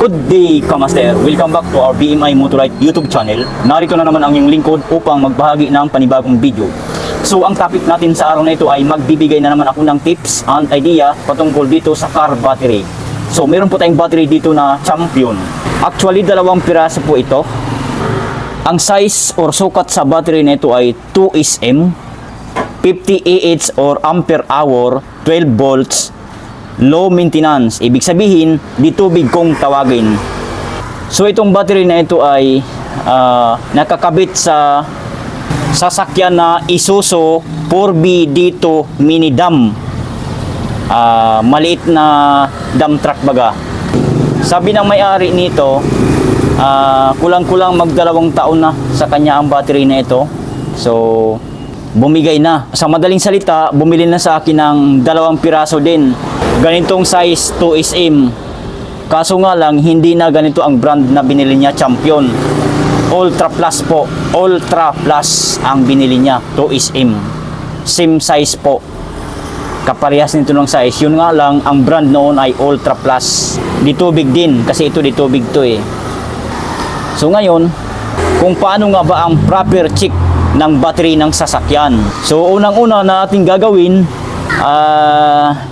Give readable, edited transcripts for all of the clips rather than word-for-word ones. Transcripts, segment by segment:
Good day, Kamaster! Welcome back to our BMI Motorite YouTube channel. Narito na naman ang iyong lingkod upang magbahagi ng panibagong video. So, ang topic natin sa araw na ito ay magbibigay na naman ako ng tips and idea patungkol dito sa car battery. So, meron po tayong battery dito na Champion. Actually, 2 piraso po ito. Ang size or sukat sa battery na ito ay 2SM, 50 Ah or ampere hour, 12 volts, low maintenance. Ibig sabihin, di tubig kung tawagin. So itong battery na ito ay nakakabit sa sasakyan na Isuzu 4B dito mini dump. Maliit na dump truck baga. Sabi ng may-ari nito, kulang-kulang mag-2 taon na sa kanya ang battery na ito. So bumigay na. Sa madaling salita, bumili na sa akin ng 2 piraso din. Ganitong size 2SM. Kaso nga lang, hindi na ganito ang brand na binili niya, Champion. Ultra Plus po. Ultra Plus ang binili niya, 2SM. Same size po. Kaparehas nito ng size. Yun nga lang, ang brand noon ay Ultra Plus. Di tubig din, kasi ito di tubig to eh. So ngayon, kung paano nga ba ang proper check ng battery ng sasakyan. So unang-una na ating gagawin,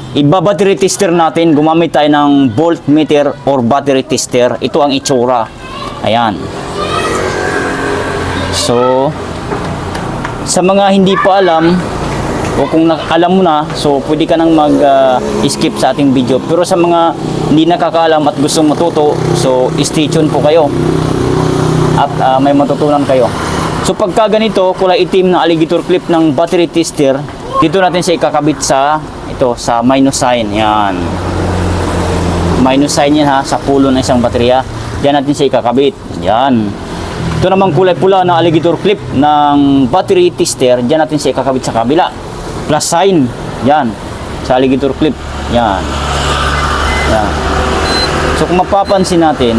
iba-battery tester natin. Gumamit tayo ng voltmeter or battery tester. Ito ang itsura. Ayan. So sa mga hindi pa alam, o kung alam mo na, so pwede ka nang mag-skip sa ating video. Pero sa mga hindi nakakaalam at gusto matuto, so stay tuned po kayo at may matutunan kayo. So pagka ganito, kulay itim na alligator clip ng battery tester, dito natin siya ikakabit sa sa minus sign. Yan. Minus sign yan ha, sa pulo ng isang baterya. Diyan natin siya ikakabit. Yan. Ito namang kulay pula na alligator clip ng battery tester, diyan natin siya ikakabit sa kabila. Plus sign. Yan. Sa alligator clip. Yan. Yan. So kung mapapansin natin,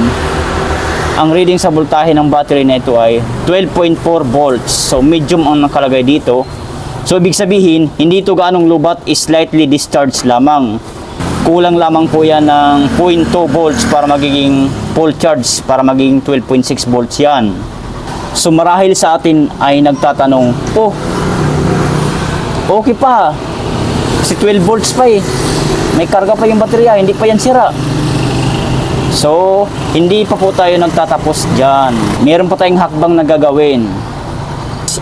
ang reading sa voltahe ng battery na ito ay 12.4 volts. So medium ang nakalagay dito. So ibig sabihin, hindi ito gaanong lubat, slightly discharged lamang. Kulang lamang po yan ng 0.2 volts para magiging full charge, para magiging 12.6 volts yan. So marahil sa atin ay nagtatanong, oh, okay pa, kasi 12 volts pa eh. May karga pa yung baterya, hindi pa yan sira. So, hindi pa po tayo nagtatapos dyan. Meron pa tayong hakbang na gagawin.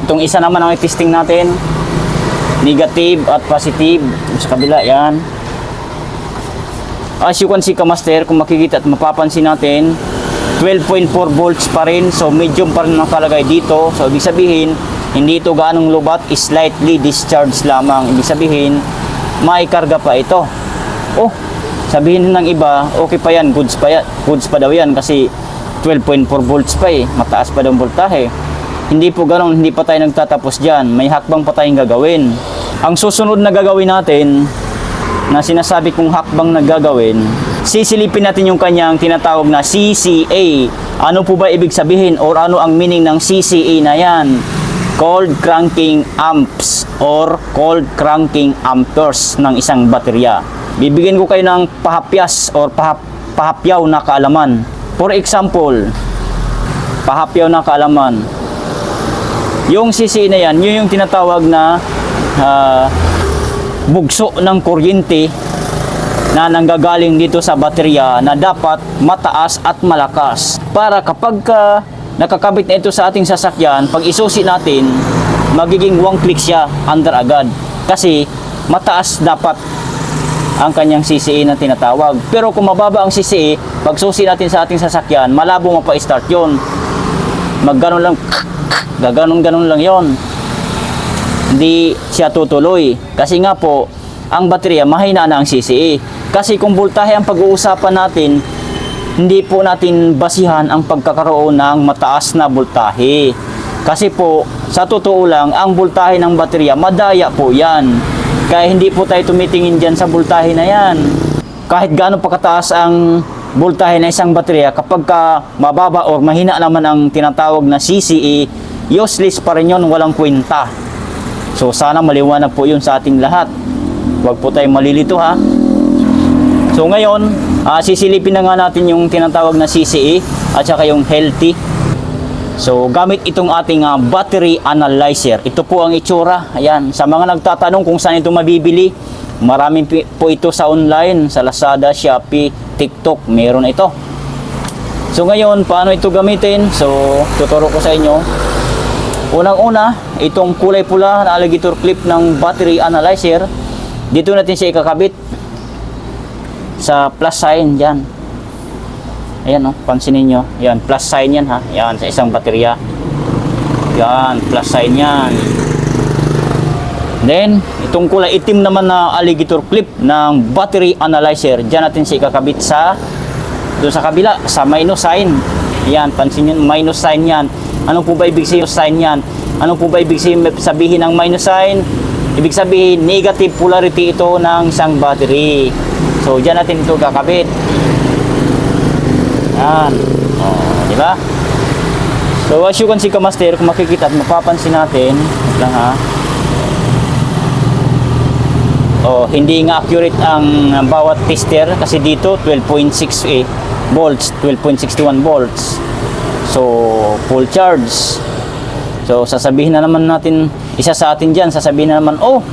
Itong isa naman ang testing natin. Negative at positive. Sa kabila, yan. As you can see, Kamaster, kung makikita at mapapansin natin, 12.4 volts pa rin. So, medium pa rin nakalagay dito. So, ibig sabihin, hindi ito gaanong lubat, slightly discharged lamang. Ibig sabihin, may karga pa ito. Oh, sabihin ng iba, okay pa yan, goods pa daw yan kasi 12.4 volts pa eh, mataas pa daw ang voltahe. Hindi po ganoon, hindi pa tayo nagtatapos dyan, may hakbang pa tayong gagawin. Ang susunod na gagawin natin, na sinasabi kong hakbang na gagawin, sisilipin natin yung kanyang tinatawag na CCA. Ano po ba ibig sabihin or ano ang meaning ng CCA na yan? Cold cranking amps or cold cranking amperes ng isang baterya. Bibigyan ko kayo ng pahapyas or pahapyaw na kaalaman. For example, pahapyaw na kaalaman. Yung CCA na yan, yun yung tinatawag na bugso ng kuryente na nanggagaling dito sa baterya na dapat mataas at malakas. Para kapag nakakabit na ito sa ating sasakyan, pag isusi natin, magiging 1 click siya under agad. Kasi mataas dapat ang kanyang CCA na tinatawag. Pero kung mababa ang CCA, pag susi natin sa ating sasakyan, malabo mapa-start yun. Magganon lang, gaganon-ganon lang yon. Hindi siya tutuloy. Kasi nga po, ang baterya, mahina na ang CCA. Kasi kung voltahe ang pag-uusapan natin, hindi po natin basihan ang pagkakaroon ng mataas na voltahe. Kasi po, sa totoo lang, ang voltahe ng baterya, madaya po yan. Kaya hindi po tayo tumitingin dyan sa voltahe na yan. Kahit gaano pa kataas ang voltahe na isang baterya, kapag mababa o mahina naman ang tinatawag na CCA, useless pa rin yun, walang kwenta. So sana maliwanag po yun sa ating lahat. Huwag po tayong malilito ha. So ngayon, sisilipin na nga natin yung tinatawag na CCE at saka yung healthy. So gamit itong ating battery analyzer. Ito po ang itsura. Ayan, sa mga nagtatanong kung saan ito mabibili, marami po ito sa online, sa Lazada, Shopee, TikTok, meron ito. So ngayon, paano ito gamitin? So tuturo ko sa inyo. Unang-una, itong kulay pula na alligator clip ng battery analyzer, dito natin siya ikakabit sa plus sign dyan. Ayan, pansinin nyo. Yan, plus sign yan ha. Yan, sa isang baterya. Yan, plus sign yan. Then, itong kulay itim naman na alligator clip ng battery analyzer, dyan natin siya ikakabit sa doon sa kabila, sa minus sign. Yan, pansin nyo, minus sign yan. Ano po ba ibig sabihin sign yan? Ano po ba ibig sabihin ng minus sign? Ibig sabihin, negative polarity ito ng isang battery. So, dyan natin ito kakabit. Yan. Di ba? So, as you can see, kamaster, kung makikita at mapapansin natin, lang ha. Hindi nga accurate ang bawat tester kasi dito 12.6 volts, 12.61 volts. So, full charge. So, sasabihin na naman natin, isa sa atin dyan, sasabihin na naman, oh,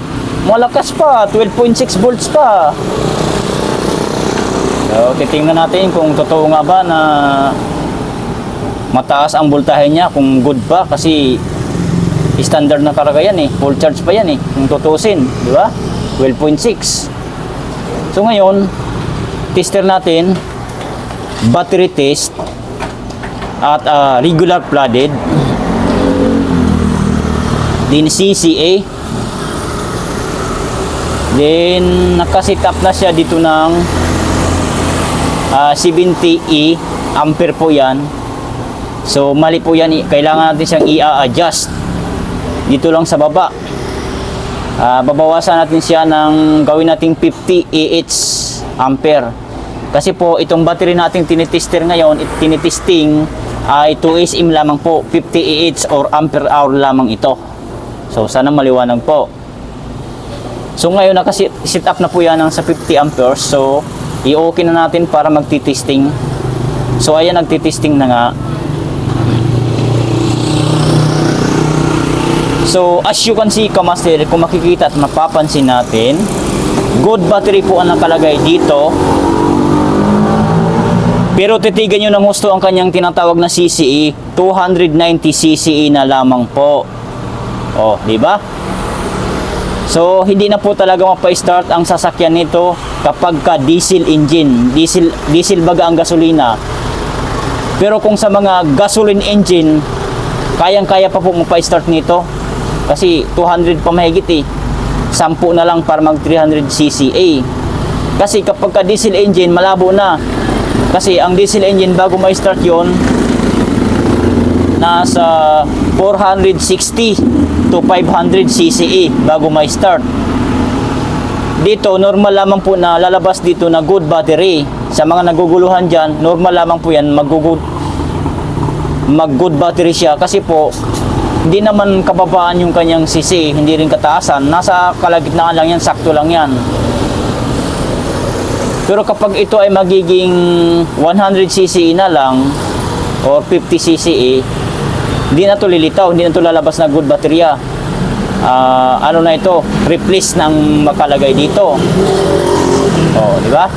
malakas pa, 12.6 volts pa. So, titingnan natin kung totoo nga ba na mataas ang voltahe niya, kung good pa, kasi standard na talaga yan eh, full charge pa yan eh, kung tutusin, di ba? 12.6. So, ngayon, tester natin, battery test, at regular flooded, then CCA, then nakasit up na siya dito ng 70E ampere po yan. So mali po yan, kailangan natin siyang i-adjust dito lang sa baba. Babawasan natin siya ng gawin nating 50 AH ampere. Kasi po itong battery nating tinitester ngayon, tinitesting ay 2SM lamang po, 50 AH or ampere hour lamang ito. So sana maliwanag po. So ngayon naka-set up na po yan ng sa 50 amperes. So i-okay na natin para magti-testing. So ayan, nagti-testing na nga. So as you can see, kamaster, kung makikita at mapapansin natin, good battery po ang nakalagay dito. Pero titigan nyo ng husto ang kanyang tinatawag na CCE, 290 CCE na lamang po. Di ba? So hindi na po talaga mapa-start ang sasakyan nito kapag ka diesel engine, diesel baga ang gasolina. Pero kung sa mga gasoline engine, kayang-kaya pa po mapa-start nito. Kasi 200 pa mahigit eh. 10 na lang para mag 300 CCA. Kasi kapag ka diesel engine, malabo na. Kasi ang diesel engine bago ma-start yon, nasa 460 to 500 CCE bago ma-start. Dito, normal lamang po na lalabas dito na good battery. Sa mga naguguluhan dyan, normal lamang po yan, mag-good battery siya. Kasi po, hindi naman kababaan yung kanyang CCE, hindi rin kataasan. Nasa kalagitnaan lang yan, sakto lang yan. Pero kapag ito ay magiging 100 CCE na lang or 50 CCE, hindi na to lilitaw, hindi na to lalabas na good baterya. Ano na ito? Replace ng makalagay dito. Di ba?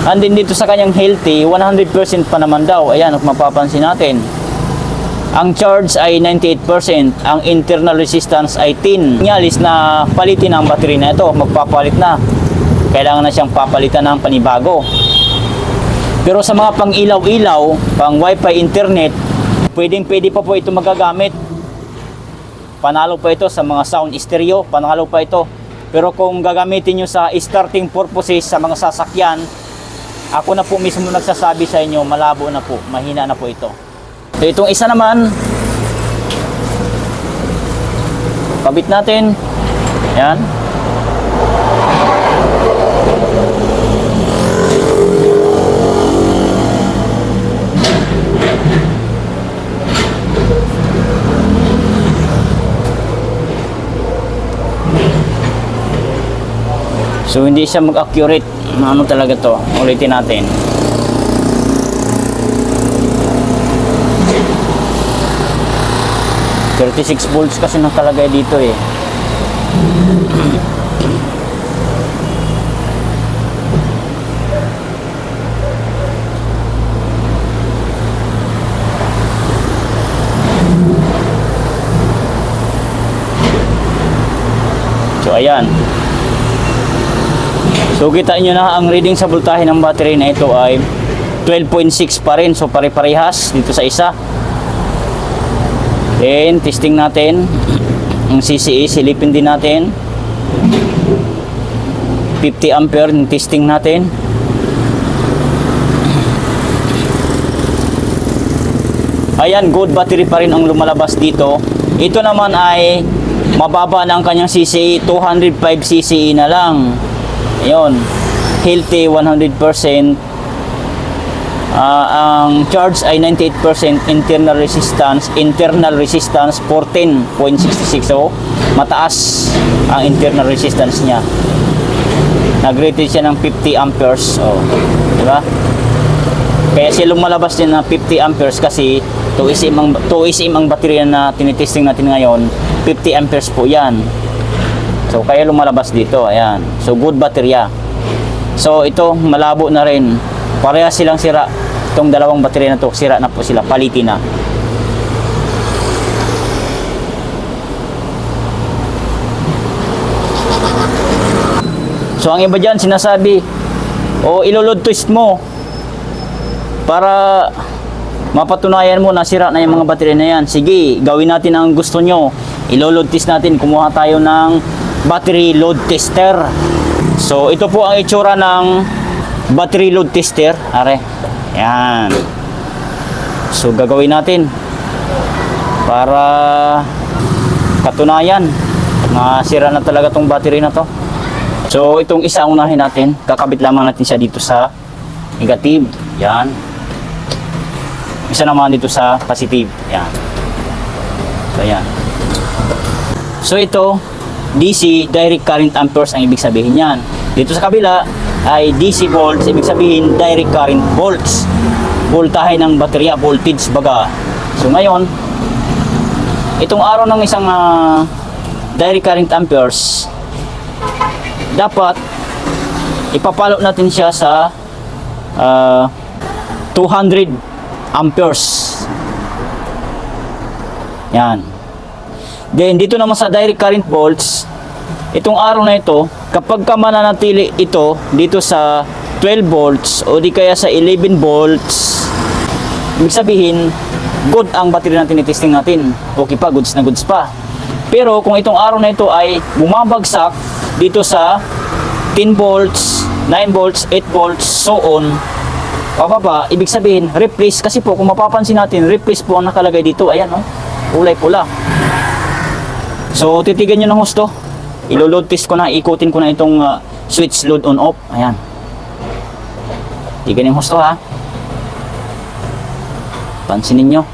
And then dito sa kanyang healthy, 100% pa naman daw. Ayan, kung mapapansin natin. Ang charge ay 98%, ang internal resistance ay 10. Nyalis na palitin ang battery na ito, magpapalit na. Kailangan na siyang papalitan ng panibago. Pero sa mga pang ilaw-ilaw, pang wifi internet, pwede pa po ito magagamit. Panalo pa ito sa mga sound stereo, panalo pa ito. Pero kung gagamitin nyo sa starting purposes sa mga sasakyan, ako na po mismo nagsasabi sa inyo, malabo na po, mahina na po ito. So itong isa naman, kabit natin. Yan. So hindi siya mag-accurate. Ano talaga to? Ulitin natin. .36 volts kasi nakalagay dito eh. So ayan. So kita nyo na ang reading sa voltahe ng battery na ito ay 12.6 pa rin. So pare-parehas dito sa isa. Then testing natin ang CCA, silipin din natin. 50 ampere yung testing natin. Ayan, good battery pa rin ang lumalabas dito. Ito naman ay mababa na ang kanyang CCA, 205 CCA na lang. Ayun, healthy 100%. Ang charge ay 98%, internal resistance 14.66. So mataas ang internal resistance niya. Nag-rated siya ng 50 amperes. Oh, di ba? Kaya siya lumalabas din na 50 amperes kasi 2SM ang baterya na tinitesting natin ngayon. 50 amperes po yan. So kaya lumalabas dito. Ayan. So good baterya. So ito malabo na rin. Pareha silang sira. Itong dalawang baterya na to, sira na po sila. Palitin na. So ang iba dyan sinasabi, iloload twist mo para mapatunayan mo na sira na yung mga baterya na yan. Sige, gawin natin ang gusto nyo. Iloload test natin. Kumuha tayo ng battery load tester. So ito po ang itsura ng battery load tester. Are, yan. So gagawin natin para katunayan na sira na talaga tong battery na to. So itong isa unahin natin. Kakabit lamang natin siya dito sa negative. Yan. Isa naman dito sa positive. Yan. So yan. So ito DC, direct current amperes ang ibig sabihin yan. Dito sa kabila ay DC volts, ibig sabihin direct current volts. Voltahe ng baterya, voltage baga. So ngayon, itong araw ng isang direct current amperes, dapat ipapalo natin siya sa 200 amperes. Yan. Then dito naman sa direct current volts, itong araw na ito, kapag ka mananatili ito dito sa 12 volts o di kaya sa 11 volts, ibig sabihin good ang battery natin i-testing natin. Okay pa, goods na goods pa. Pero kung itong araw na ito ay bumabagsak dito sa 10 volts, 9 volts, 8 volts, so on, pababa, ibig sabihin replace. Kasi po kung mapapansin natin, replace po ang nakalagay dito. Ayan, no? Kulay pula. So titigan nyo ng husto. Ilo-load test ko na, ikutin ko na itong switch load on off. Ayan. Tigan yung husto, ha. Pansinin nyo.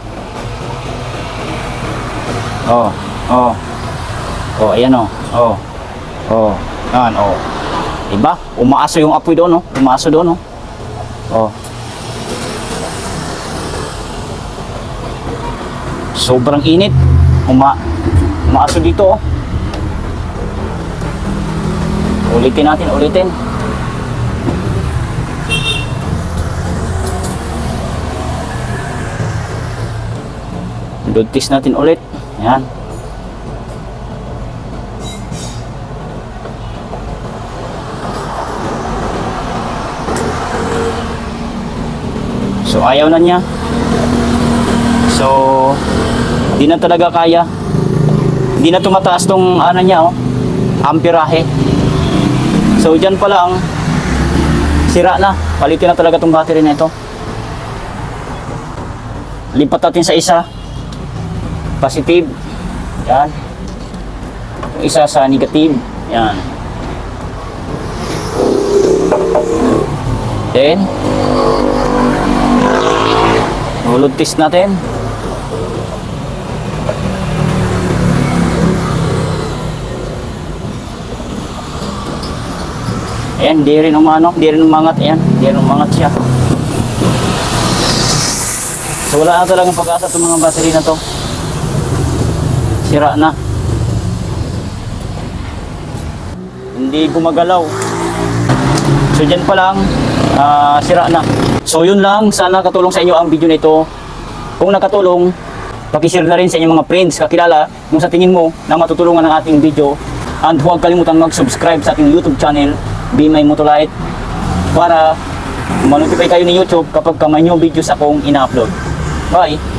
Ayan, ayan, diba? Umaaso yung apoy doon, no? Umaaso doon, no? Sobrang init. Umaaso dito, oh. Ulitin natin, ulitin. Load test natin ulit. Ayan. So ayaw na niya. So di na talaga kaya. Hindi na tumataas tong niya, oh, amperahe. So dyan pa lang sira na. Palitin na talaga tong battery na ito. Lipat natin sa isa. Positive. Yan. Yung isa sa negative. Yan. Then load test natin. Ayan, di rin umano, di rin umangat. Ayan, di rin umangat siya. So wala na talagang pag-asa itong mga battery na to. Sira na. Hindi gumagalaw. So dyan pa lang, sira na. So yun lang, sana katulong sa inyo ang video na ito. Kung nakatulong, pakishare na rin sa inyong mga friends, kakilala, kung sa tingin mo na matutulungan ng ating video. And huwag kalimutan mag-subscribe sa ating YouTube channel, Be My Motolite, para ma-notify kayo ni YouTube kapag may new videos akong ina-upload. Bye!